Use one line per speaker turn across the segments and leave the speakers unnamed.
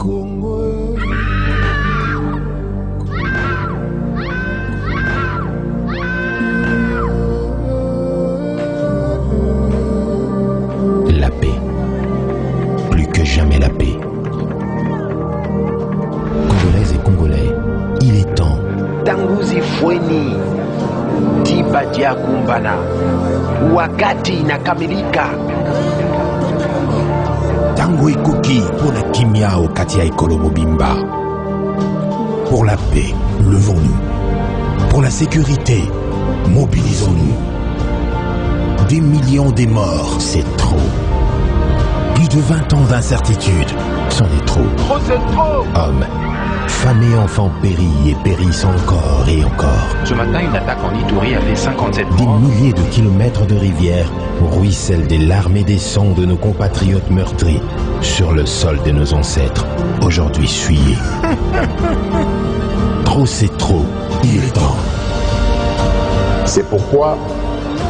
La paix. Plus que jamais la paix. Congolaises et Congolais, il est temps.
Tanguzi Fweni, Tibadia Kumbana, wakati inakamilika.
Tango ekoki pour la kimia au Katia Ekolo Mobimba. Pour la paix, levons-nous. Pour la sécurité, mobilisons-nous. Des millions de morts, c'est trop. Plus de 20 ans d'incertitude, c'en est trop.
Trop, c'est trop.
Hommes, femmes et enfants périssent et périssent encore et encore.
Ce matin, une attaque en Ituri a fait 57
Des
morts.
milliers de kilomètres de rivières ruissellent des larmes et des sangs de nos compatriotes meurtris sur le sol de nos ancêtres, aujourd'hui souillés. Trop c'est trop, il est temps.
C'est pourquoi,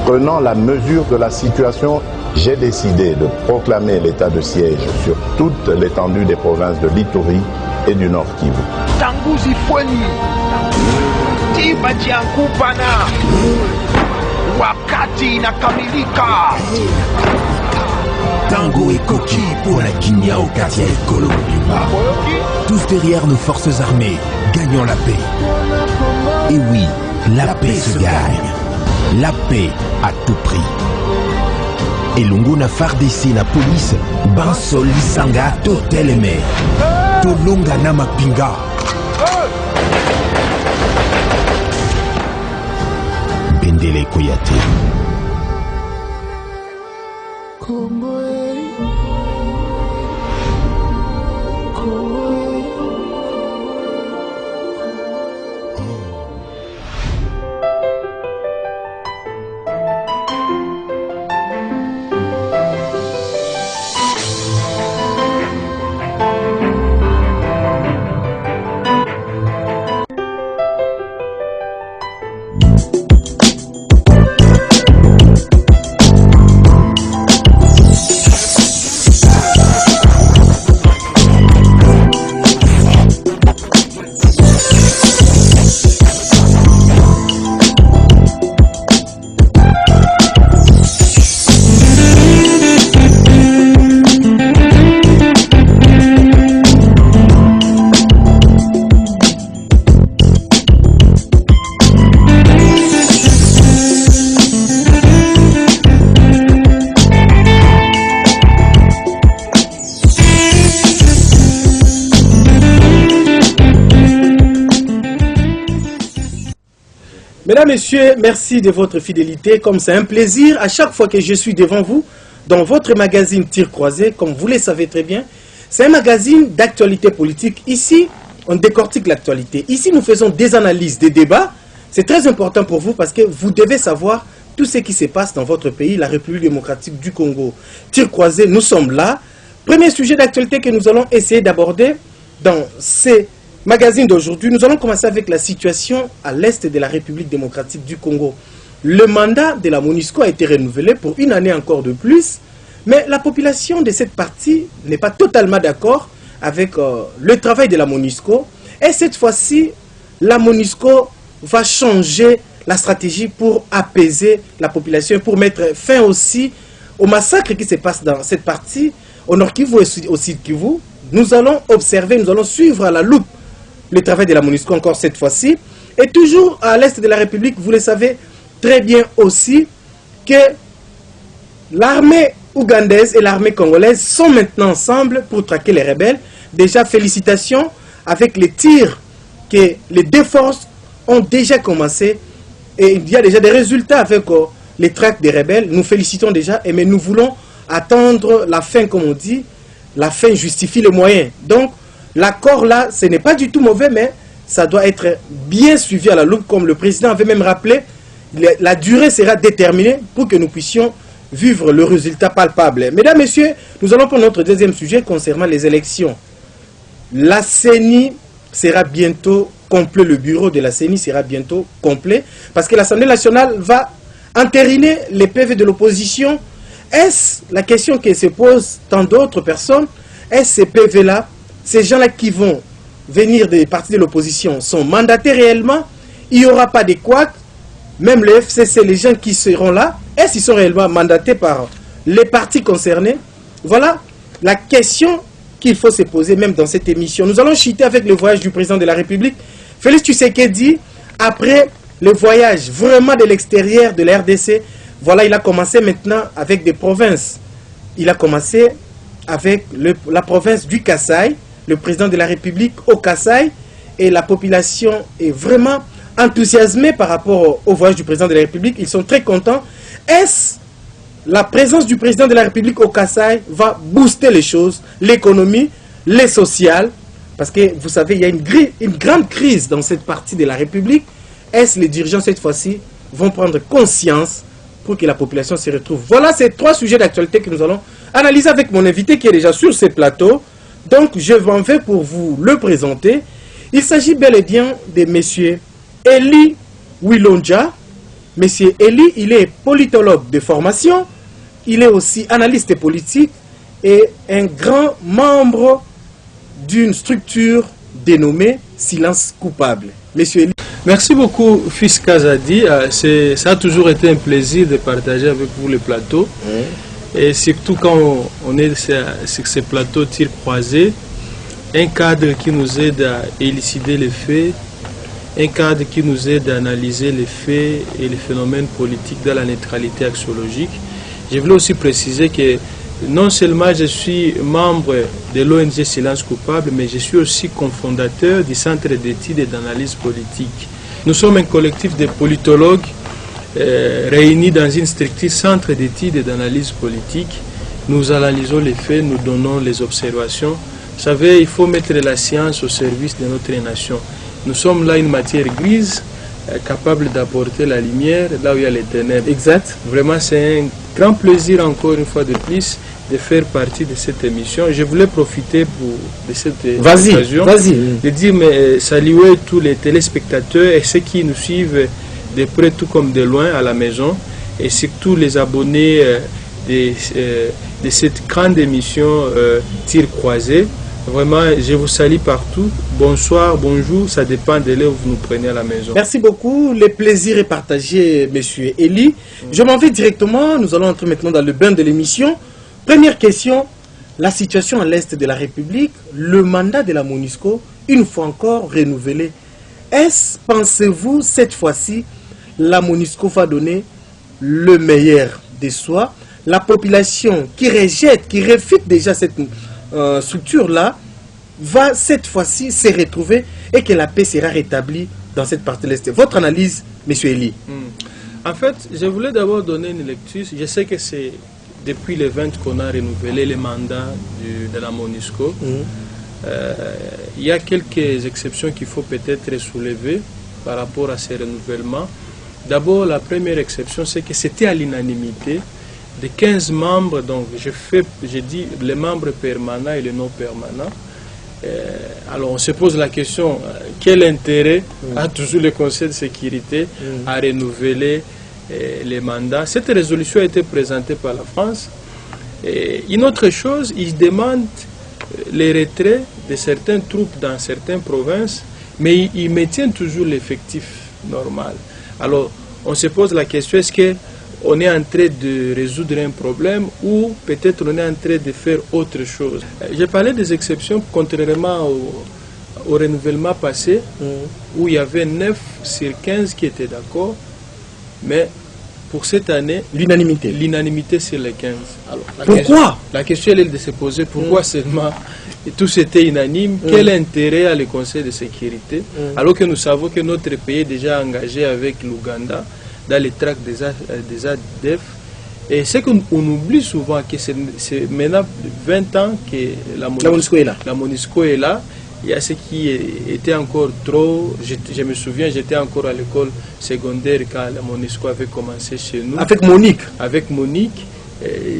prenant la mesure de la situation, j'ai décidé de proclamer l'état de siège sur toute l'étendue des provinces de l'Ituri et du Nord Kivu.
Tanguzi Fweni, Tibadia Kumbana, wakati inakamilika.
Tango et Koki pour la Kimia au Katia Ekolo Mobimba. Tous derrière nos forces armées, gagnons la paix. Et oui, la paix se gagne. La paix à tout prix. Et Longona Fardesi la police, Bansol Lisanga Toteleme. Tolonga Namapinga. Bendele Koyate.
Mesdames, Messieurs, merci de votre fidélité. Comme c'est un plaisir, à chaque fois que je suis devant vous, dans votre magazine Tir Croisé, comme vous le savez très bien, c'est un magazine d'actualité politique. Ici, on décortique l'actualité. Ici, nous faisons des analyses, des débats. C'est très important pour vous parce que vous devez savoir tout ce qui se passe dans votre pays, la République démocratique du Congo. Tir Croisé, nous sommes là. Premier sujet d'actualité que nous allons essayer d'aborder dans ces magazine d'aujourd'hui, nous allons commencer avec la situation à l'est de la République démocratique du Congo. Le mandat de la MONUSCO a été renouvelé pour une année encore de plus, mais la population de cette partie n'est pas totalement d'accord avec le travail de la MONUSCO. Et cette fois-ci, la MONUSCO va changer la stratégie pour apaiser la population, pour mettre fin aussi au massacre qui se passe dans cette partie, au Nord Kivu et au Sud Kivu. Nous allons observer, nous allons suivre à la loupe le travail de la MONUSCO encore cette fois-ci. Et toujours à l'est de la République, vous le savez très bien aussi que l'armée ougandaise et l'armée congolaise sont maintenant ensemble pour traquer les rebelles. Déjà, félicitations avec les tirs que les deux forces ont déjà commencé. Et il y a déjà des résultats avec les traques des rebelles. Nous félicitons déjà, mais nous voulons attendre la fin, comme on dit. La fin justifie les moyens. Donc, l'accord là, ce n'est pas du tout mauvais, mais ça doit être bien suivi à la loupe, comme le président avait même rappelé. La durée sera déterminée pour que nous puissions vivre le résultat palpable. Mesdames, Messieurs, nous allons pour notre deuxième sujet concernant les élections. La CENI sera bientôt complet, le bureau de la CENI sera bientôt complet, parce que l'Assemblée nationale va entériner les PV de l'opposition. Est-ce la question que se posent tant d'autres personnes? Est-ce ces PV-là ces gens-là qui vont venir des partis de l'opposition sont mandatés réellement? Il n'y aura pas de couacs. Même le FCC, les gens qui seront là, est-ce qu'ils sont réellement mandatés par les partis concernés? Voilà la question qu'il faut se poser même dans cette émission. Nous allons chuter avec le voyage du président de la République, Félix Tshisekedi, après le voyage vraiment de l'extérieur de la RDC. Voilà, il a commencé maintenant avec des provinces. Il a commencé avec la province du Kasaï, le président de la République au Kasaï, et la population est vraiment enthousiasmée par rapport au voyage du président de la République. Ils sont très contents. Est-ce la présence du président de la République au Kasaï va booster les choses, l'économie, les sociales? Parce que vous savez, il y a une grande crise dans cette partie de la République. Est-ce les dirigeants cette fois-ci vont prendre conscience pour que la population se retrouve? Voilà ces 3 sujets d'actualité que nous allons analyser avec mon invité qui est déjà sur ce plateau. Donc, je m'en vais pour vous le présenter. Il s'agit bel et bien de M. Eli Wilonja. M. Eli, il est politologue de formation. Il est aussi analyste politique et un grand membre d'une structure dénommée Silence Coupable. Monsieur Eli.
Merci beaucoup, Fils Kazadi. Ça a toujours été un plaisir de partager avec vous le plateau. Et surtout quand on est sur ces plateaux tir croisés, un cadre qui nous aide à élucider les faits, un cadre qui nous aide à analyser les faits et les phénomènes politiques dans la neutralité axiologique. Je voulais aussi préciser que non seulement je suis membre de l'ONG Silence Coupable, mais je suis aussi cofondateur du Centre d'études et d'analyse politique. Nous sommes un collectif de politologues réunis dans une structure Centre d'études et d'analyse politique. Nous analysons les faits, nous donnons les observations. Vous savez, il faut mettre la science au service de notre nation. Nous sommes là une matière grise, capable d'apporter la lumière là où il y a les ténèbres.
Exact.
Vraiment, c'est un grand plaisir encore une fois de plus de faire partie de cette émission. Je voulais profiter de cette occasion de dire saluer tous les téléspectateurs et ceux qui nous suivent de près tout comme de loin à la maison, et surtout les abonnés de cette grande émission Tir Croisé. Vraiment, je vous salue partout. Bonsoir, bonjour, ça dépend de là où vous nous prenez à la maison.
Merci beaucoup. Le plaisir est partagé, monsieur Eli. Je m'en vais directement. Nous allons entrer maintenant dans le bain de l'émission. Première question, la situation à l'est de la République, le mandat de la MONUSCO, une fois encore renouvelé. Est-ce, pensez-vous, cette fois-ci, la MONUSCO va donner le meilleur de soi? La population qui rejette, qui réfute déjà cette structure-là, va cette fois-ci se retrouver et que la paix sera rétablie dans cette partie de l'Est. Votre analyse, M. Eli?
En fait, je voulais d'abord donner une lecture. Je sais que c'est depuis le 20 qu'on a renouvelé les mandats de la MONUSCO. Il y a quelques exceptions qu'il faut peut-être soulever par rapport à ces renouvellements. D'abord, la première exception, c'est que c'était à l'unanimité de 15 membres, donc je dis les membres permanents et les non permanents. Alors on se pose la question, quel intérêt a toujours le Conseil de sécurité à renouveler les mandats? Cette résolution a été présentée par la France. Et une autre chose, ils demandent les retraits de certaines troupes dans certaines provinces, mais ils maintiennent toujours l'effectif normal. Alors on se pose la question, est-ce qu'on est en train de résoudre un problème ou peut-être on est en train de faire autre chose? J'ai parlé des exceptions, contrairement au renouvellement passé, où il y avait 9 sur 15 qui étaient d'accord, mais pour cette année, l'unanimité sur les 15. Alors,
pourquoi?
La question est de se poser, pourquoi seulement tous étaient unanimes? Quel intérêt a le Conseil de sécurité? Alors que nous savons que notre pays est déjà engagé avec l'Ouganda dans les tracts des ADF. Et c'est qu'on oublie souvent que c'est maintenant 20 ans que la MONUSCO est là. Il y a ce qui était encore trop. Je me souviens, j'étais encore à l'école secondaire quand la MONUSCO avait commencé chez nous.
Avec Monique.
Avec Monique.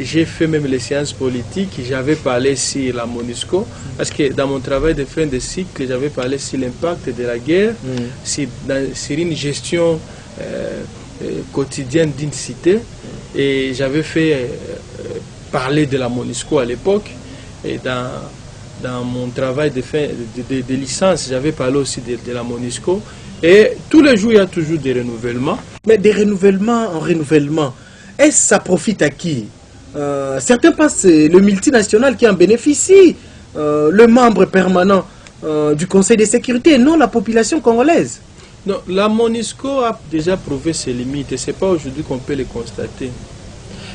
J'ai fait même les sciences politiques. J'avais parlé sur la MONUSCO. Parce que dans mon travail de fin de cycle, j'avais parlé sur l'impact de la guerre, sur une gestion quotidienne d'une cité. Et j'avais fait parler de la MONUSCO à l'époque. Et dans mon travail de licence, j'avais parlé aussi de la MONUSCO. Et tous les jours, il y a toujours des renouvellements.
Mais des renouvellements en renouvellement, est-ce que ça profite à qui? Certains pensent que c'est le multinational qui en bénéficie, le membre permanent du Conseil de sécurité, et non la population congolaise.
Non, la MONUSCO a déjà prouvé ses limites et ce n'est pas aujourd'hui qu'on peut les constater.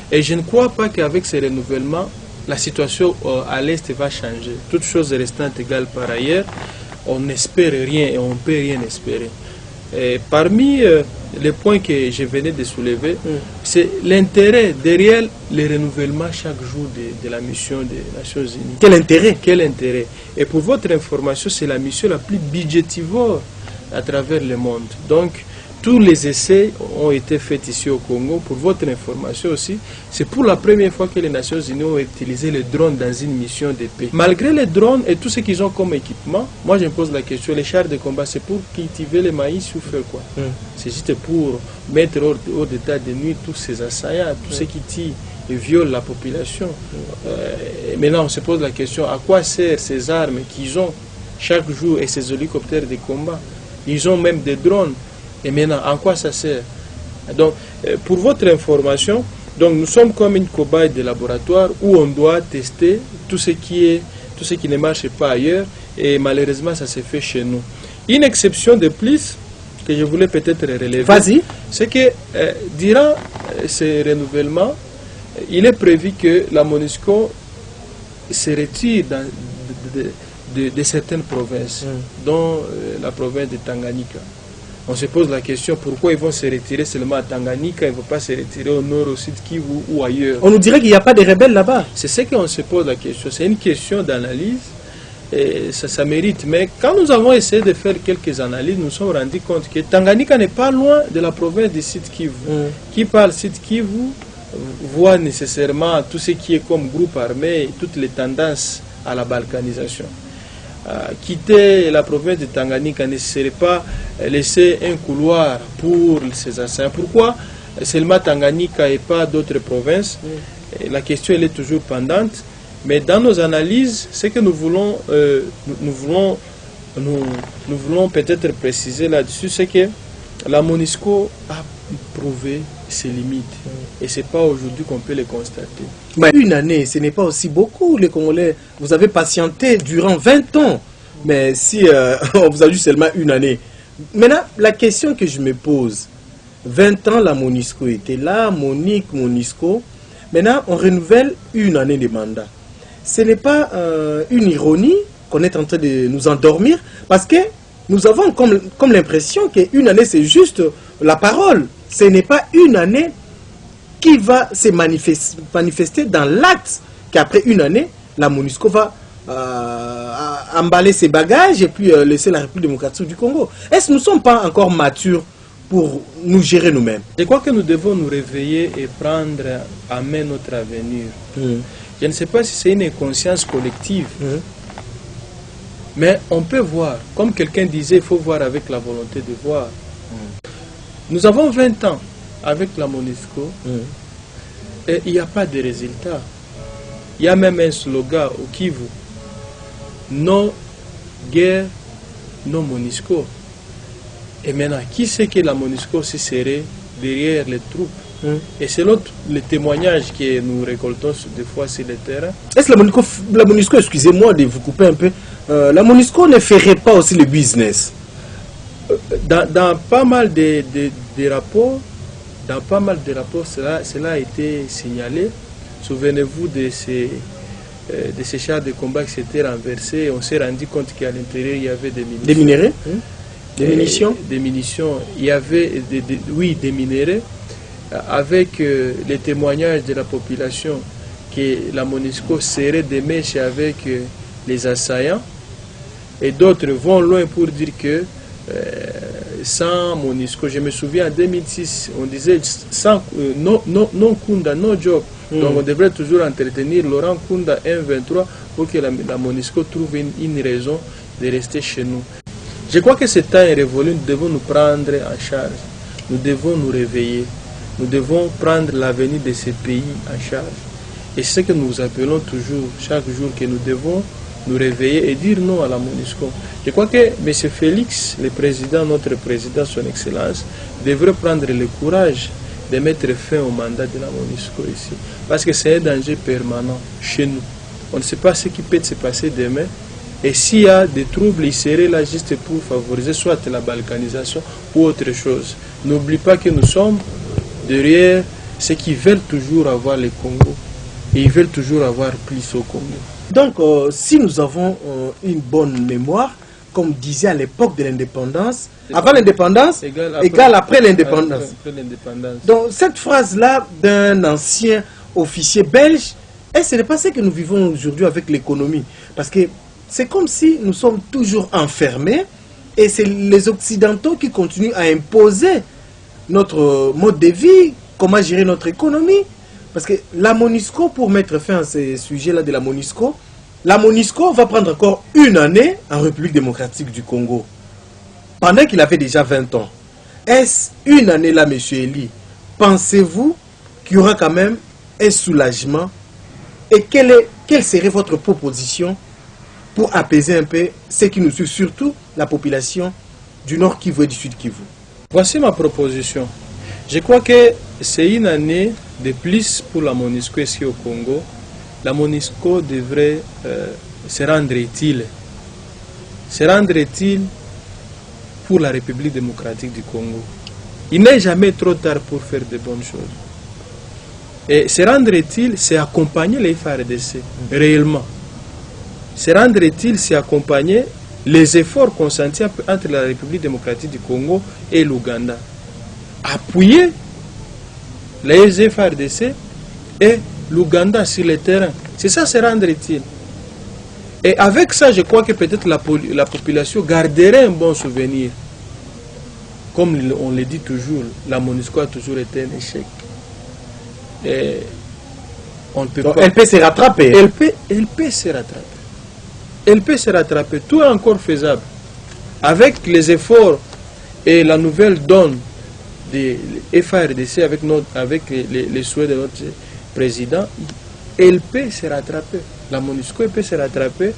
Et je ne crois pas qu'avec ces renouvellements, la situation à l'Est va changer. Toutes choses restant égales par ailleurs, on n'espère rien et on ne peut rien espérer. Et parmi les points que je venais de soulever, c'est l'intérêt derrière le renouvellement chaque jour de la mission des Nations Unies.
Quel intérêt?
Quel intérêt? Et pour votre information, c'est la mission la plus budgétivore à travers le monde. Donc, tous les essais ont été faits ici au Congo. Pour votre information aussi, c'est pour la première fois que les Nations Unies ont utilisé les drones dans une mission de paix. Malgré les drones et tout ce qu'ils ont comme équipement, moi je me pose la question, les chars de combat, c'est pour cultiver le maïs ou faire quoi? C'est juste pour mettre hors d'état de nuit tous ces assaillants, tous ceux qui tirent et violent la population. Maintenant on se pose la question, à quoi servent ces armes qu'ils ont chaque jour et ces hélicoptères de combat? Ils ont même des drones. Et maintenant, en quoi ça sert? Donc, pour votre information, donc nous sommes comme une cobaye de laboratoire où on doit tester tout ce qui ne marche pas ailleurs, et malheureusement, ça se fait chez nous. Une exception de plus que je voulais peut-être relever, c'est que durant ces renouvellements, il est prévu que la MONUSCO se retire de certaines provinces, dont la province de Tanganyika. On se pose la question, pourquoi ils vont se retirer seulement à Tanganyika, ils ne vont pas se retirer au nord, au sud Kivu ou ailleurs?
On nous dirait qu'il n'y a pas de rebelles là-bas.
C'est ce qu'on se pose la question, c'est une question d'analyse, et ça mérite. Mais quand nous avons essayé de faire quelques analyses, nous nous sommes rendus compte que Tanganyika n'est pas loin de la province du sud Kivu. Qui parle sud Kivu voit nécessairement tout ce qui est comme groupe armé, toutes les tendances à la balkanisation. Quitter la province de Tanganyika ne serait pas laisser un couloir pour ces assaillants. Pourquoi seulement Tanganyika et pas d'autres provinces? La question elle est toujours pendante, mais dans nos analyses, ce que nous voulons peut-être préciser là-dessus, c'est que la MONUSCO a prouvé ses limites. Et ce n'est pas aujourd'hui qu'on peut les constater.
Mais une année, ce n'est pas aussi beaucoup, les Congolais. Vous avez patienté durant 20 ans. Mais si on vous a dit seulement une année. Maintenant, la question que je me pose, 20 ans, la MONUSCO était là, MONUSCO. Maintenant, on renouvelle une année de mandat. Ce n'est pas une ironie qu'on est en train de nous endormir, parce que nous avons comme l'impression qu'une année, c'est juste la parole. Ce n'est pas une année qui va se manifester dans l'acte qu'après une année, la MONUSCO va emballer ses bagages et puis laisser la République démocratique du Congo. Est-ce que nous ne sommes pas encore matures pour nous gérer nous-mêmes?
Je crois que nous devons nous réveiller et prendre à main notre avenir. Je ne sais pas si c'est une inconscience collective, mais on peut voir, comme quelqu'un disait, il faut voir avec la volonté de voir. Nous avons 20 ans avec la MONUSCO et il n'y a pas de résultat. Il y a même un slogan au Kivu: non guerre, non MONUSCO. Et maintenant, qui sait que la MONUSCO serait derrière les troupes? Et selon les témoignages que nous récoltons des fois sur le terrain.
Est-ce que la MONUSCO, excusez-moi de vous couper un peu, la MONUSCO ne ferait pas aussi le business?
Dans pas mal de rapports, cela a été signalé. Souvenez-vous de ces chars de combat qui s'étaient renversés. On s'est rendu compte qu'à l'intérieur, il y avait des munitions.
Des minerais? Des munitions?
Des munitions. Il y avait des minerais, avec les témoignages de la population que la MONUSCO serrait des mèches avec les assaillants. Et d'autres vont loin pour dire que sans MONUSCO, je me souviens en 2006, on disait non Kunda, no job. Donc on devrait toujours entretenir Laurent Kunda M23 pour que la MONUSCO trouve une raison de rester chez nous. Je crois que ce temps est révolu, nous devons nous prendre en charge, nous devons nous réveiller, nous devons prendre l'avenir de ces pays en charge. Et c'est ce que nous appelons toujours, chaque jour, que nous devons nous réveiller et dire non à la MONUSCO. Je crois que M. Félix, le président, notre président, son Excellence, devrait prendre le courage de mettre fin au mandat de la MONUSCO ici. Parce que c'est un danger permanent chez nous. On ne sait pas ce qui peut se passer demain. Et s'il y a des troubles, il serait là juste pour favoriser soit la balkanisation ou autre chose. N'oublie pas que nous sommes derrière ceux qui veulent toujours avoir le Congo. Et ils veulent toujours avoir plus au Congo.
Donc, si nous avons une bonne mémoire, comme disait à l'époque de l'indépendance, avant l'indépendance, égale après l'indépendance. Donc, cette phrase-là d'un ancien officier belge, et ce n'est pas ce que nous vivons aujourd'hui avec l'économie. Parce que c'est comme si nous sommes toujours enfermés et c'est les Occidentaux qui continuent à imposer notre mode de vie, comment gérer notre économie. Parce que la MONUSCO, pour mettre fin à ces sujets-là de la MONUSCO va prendre encore une année en République démocratique du Congo. Pendant qu'il avait déjà 20 ans. Est-ce une année là, M. Elie? Pensez-vous qu'il y aura quand même un soulagement? Et quelle serait votre proposition pour apaiser un peu ceux qui nous suivent, surtout la population du Nord Kivu et du Sud Kivu?
Voici ma proposition. Je crois que c'est une année de plus pour la MONUSCO ici au Congo. La MONUSCO devrait se rendre utile. Se rendre utile pour la République démocratique du Congo. Il n'est jamais trop tard pour faire de bonnes choses. Et se rendre utile, c'est accompagner les FARDC, réellement. Se rendre utile, c'est accompagner les efforts consentis entre la République démocratique du Congo et l'Ouganda. Appuyer les FARDC et l'Ouganda sur le terrain. C'est ça, se rendre utile. Et avec ça, je crois que peut-être la population garderait un bon souvenir. Comme on le dit toujours, la MONUSCO a toujours été un échec. Et on ne peut pas...
Elle peut se rattraper.
Elle peut se rattraper. Elle peut se rattraper. Tout est encore faisable. Avec les efforts et la nouvelle donne des FARDC avec les souhaits de notre président, elle peut se rattraper. La MONUSCO peut se rattraper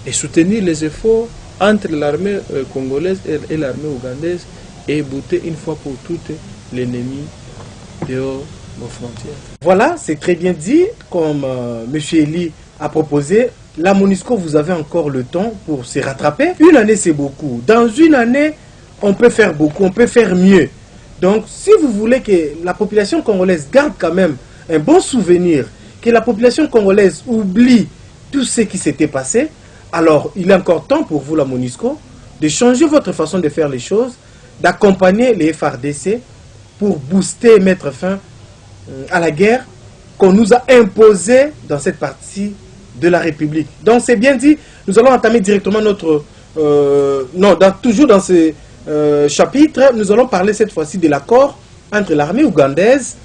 et soutenir les efforts entre l'armée congolaise et l'armée ougandaise et bouter une fois pour toutes l'ennemi dehors nos frontières.
Voilà, c'est très bien dit. Comme M. Elie a proposé, la MONUSCO, vous avez encore le temps pour se rattraper. Une année, c'est beaucoup. Dans une année, on peut faire beaucoup, on peut faire mieux. Donc, si vous voulez que la population congolaise garde quand même un bon souvenir, que la population congolaise oublie tout ce qui s'était passé, alors il est encore temps pour vous, la MONUSCO, de changer votre façon de faire les choses, d'accompagner les FARDC pour booster et mettre fin à la guerre qu'on nous a imposée dans cette partie de la République. Donc c'est bien dit, nous allons entamer directement notre... toujours dans ce chapitre, nous allons parler cette fois-ci de l'accord entre l'armée ougandaise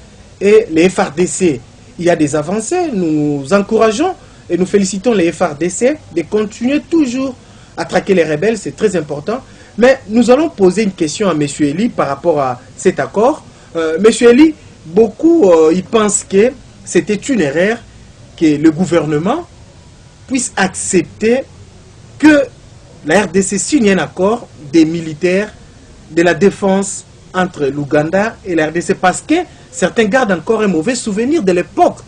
et les FARDC. Il y a des avancées, nous encourageons et nous félicitons les FARDC de continuer toujours à traquer les rebelles, c'est très important. Mais nous allons poser une question à M. Elie par rapport à cet accord. M. Elie, beaucoup ils pensent que c'était une erreur que le gouvernement puisse accepter que la RDC signe un accord des militaires de la défense entre l'Ouganda et la RDC parce que certains gardent encore un mauvais souvenir de l'époque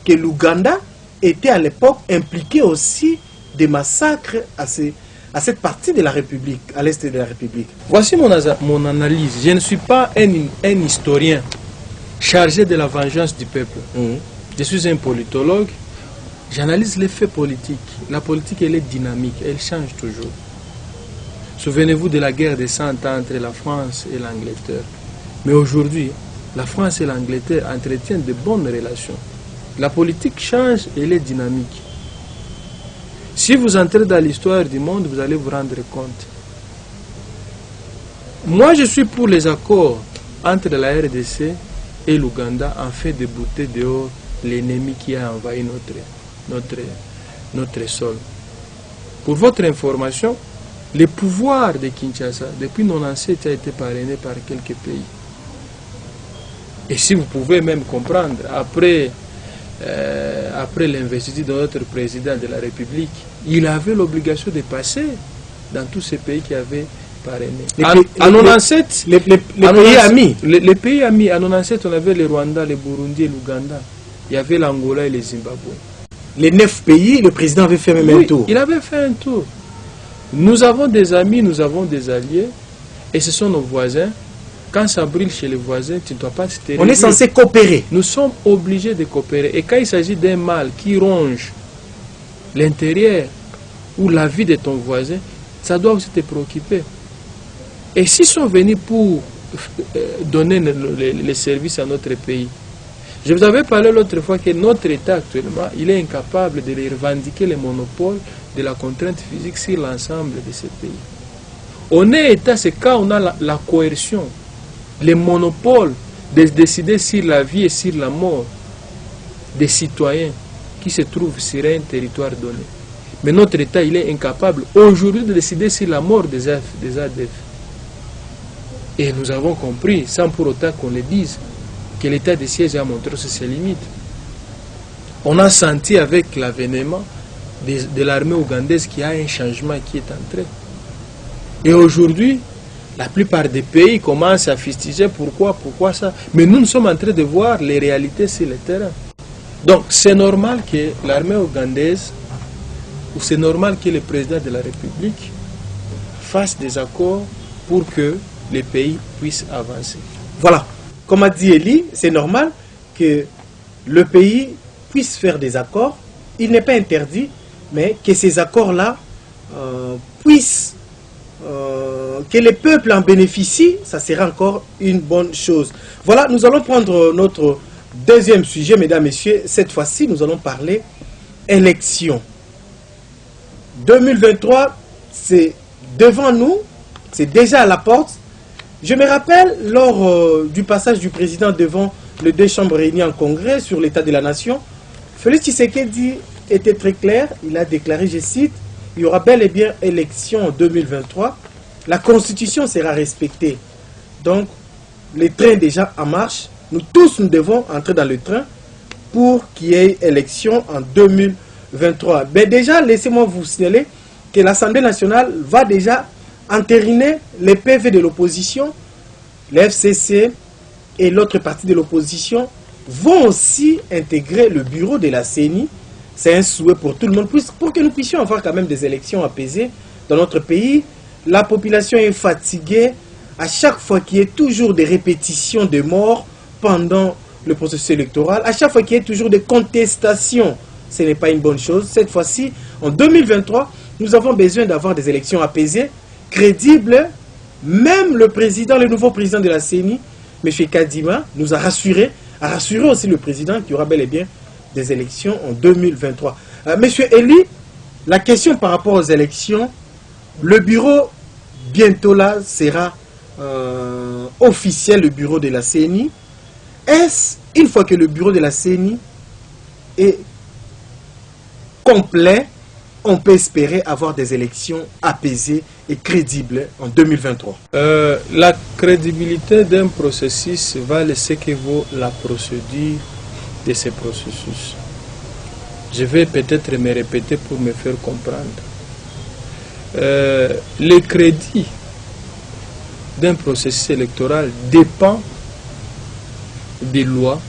que l'Ouganda était à l'époque impliqué aussi des massacres à cette partie de la République, à l'est de la République.
Voici mon analyse. Je ne suis pas un historien chargé de la vengeance du peuple. Je suis un politologue. J'analyse les faits politiques. La politique, elle est dynamique, elle change toujours. Souvenez-vous de la guerre des 100 ans entre la France et l'Angleterre. Mais aujourd'hui, la France et l'Angleterre entretiennent de bonnes relations. La politique change et elle est dynamique. Si vous entrez dans l'histoire du monde, vous allez vous rendre compte. Moi, je suis pour les accords entre la RDC et l'Ouganda en fait de bouter dehors l'ennemi qui a envahi notre sol. Pour votre information, le pouvoir de Kinshasa, depuis 1997, a été parrainé par quelques pays. Et si vous pouvez même comprendre, après après l'investiture de notre président de la République, il avait l'obligation de passer dans tous ces pays qui avaient parrainé. En 97,
les pays amis.
Les pays amis, en 97, on avait le Rwanda, le Burundi et l'Ouganda. Il y avait l'Angola et le Zimbabwe.
Les 9 pays, le président avait fait même un tour.
Il avait fait un tour. Nous avons des amis, nous avons des alliés, et ce sont nos voisins. Quand ça brûle chez les voisins, tu ne dois pas se terrer.
On est censé coopérer.
Nous sommes obligés de coopérer. Et quand il s'agit d'un mal qui ronge l'intérieur ou la vie de ton voisin, ça doit aussi te préoccuper. Et s'ils sont venus pour donner les services à notre pays, je vous avais parlé l'autre fois que notre État actuellement, il est incapable de revendiquer le monopole de la contrainte physique sur l'ensemble de ces pays. On est État, c'est quand on a la coercion, le monopole de décider sur la vie et sur la mort des citoyens qui se trouvent sur un territoire donné. Mais notre État, il est incapable aujourd'hui de décider sur la mort des ADF. Et nous avons compris, sans pour autant qu'on le dise, que l'état de siège a montré ses limites. On a senti avec l'avènement de l'armée ougandaise qu'il y a un changement qui est entré. Et aujourd'hui, la plupart des pays commencent à fustiger pourquoi ça. Mais nous sommes en train de voir les réalités sur le terrain. Donc c'est normal que l'armée ougandaise, ou c'est normal que le président de la République fasse des accords pour que les pays puissent avancer.
Voilà, comme a dit Eli, c'est normal que le pays puisse faire des accords. Il n'est pas interdit, mais que ces accords-là puissent, que les peuples en bénéficient, ça sera encore une bonne chose. Voilà, nous allons prendre notre deuxième sujet, mesdames, messieurs. Cette fois-ci, nous allons parler élections. 2023, c'est devant nous, c'est déjà à la porte. Je me rappelle, lors du passage du président devant les deux chambres réunies en congrès sur l'état de la nation, Félix Tshisekedi était très clair. Il a déclaré, je cite, il y aura bel et bien élection en 2023. La constitution sera respectée. Donc, le train est déjà en marche. Nous tous, nous devons entrer dans le train pour qu'il y ait élection en 2023. Mais déjà, laissez-moi vous signaler que l'Assemblée nationale va déjà entériner les PV de l'opposition. Les FCC et l'autre partie de l'opposition vont aussi intégrer le bureau de la CENI. C'est un souhait pour tout le monde, pour que nous puissions avoir quand même des élections apaisées dans notre pays. La population est fatiguée à chaque fois qu'il y ait toujours des répétitions de morts pendant le processus électoral, à chaque fois qu'il y ait toujours des contestations. Ce n'est pas une bonne chose. Cette fois-ci, en 2023, nous avons besoin d'avoir des élections apaisées, crédibles. Même le président, le nouveau président de la CENI, M. Kadima, nous a rassuré aussi le président qu'il y aura bel et bien des élections en 2023. Monsieur Eli, la question par rapport aux élections, le bureau bientôt là sera officiel, le bureau de la CENI. Est-ce, une fois que le bureau de la CENI est complet, on peut espérer avoir des élections apaisées et crédibles en 2023?
La crédibilité d'un processus va laisser que vaut la procédure de ce processus. Je vais peut-être me répéter pour me faire comprendre. Le crédit d'un processus électoral dépend des lois,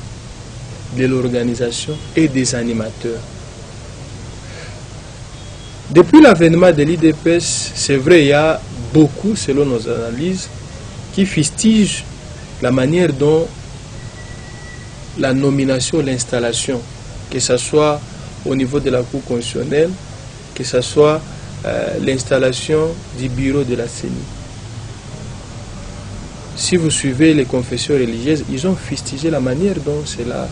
de l'organisation et des animateurs. Depuis l'avènement de l'IDPS, c'est vrai, il y a beaucoup, selon nos analyses, qui fustigent la manière dont la nomination, l'installation, que ce soit au niveau de la Cour constitutionnelle, que ce soit l'installation du bureau de la CENI. Si vous suivez les confessions religieuses, ils ont fustigé la manière dont cela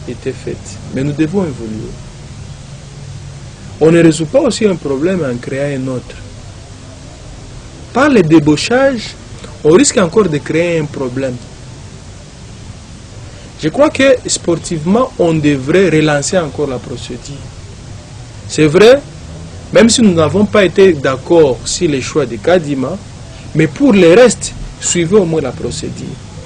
était fait. Mais nous devons évoluer. On ne résout pas aussi un problème en créant un autre. Par le débauchage, on risque encore de créer un problème. Je crois que sportivement, on devrait relancer encore la procédure. C'est vrai, même si nous n'avons pas été d'accord sur les choix de Kadima, mais pour le reste, suivez au moins la procédure.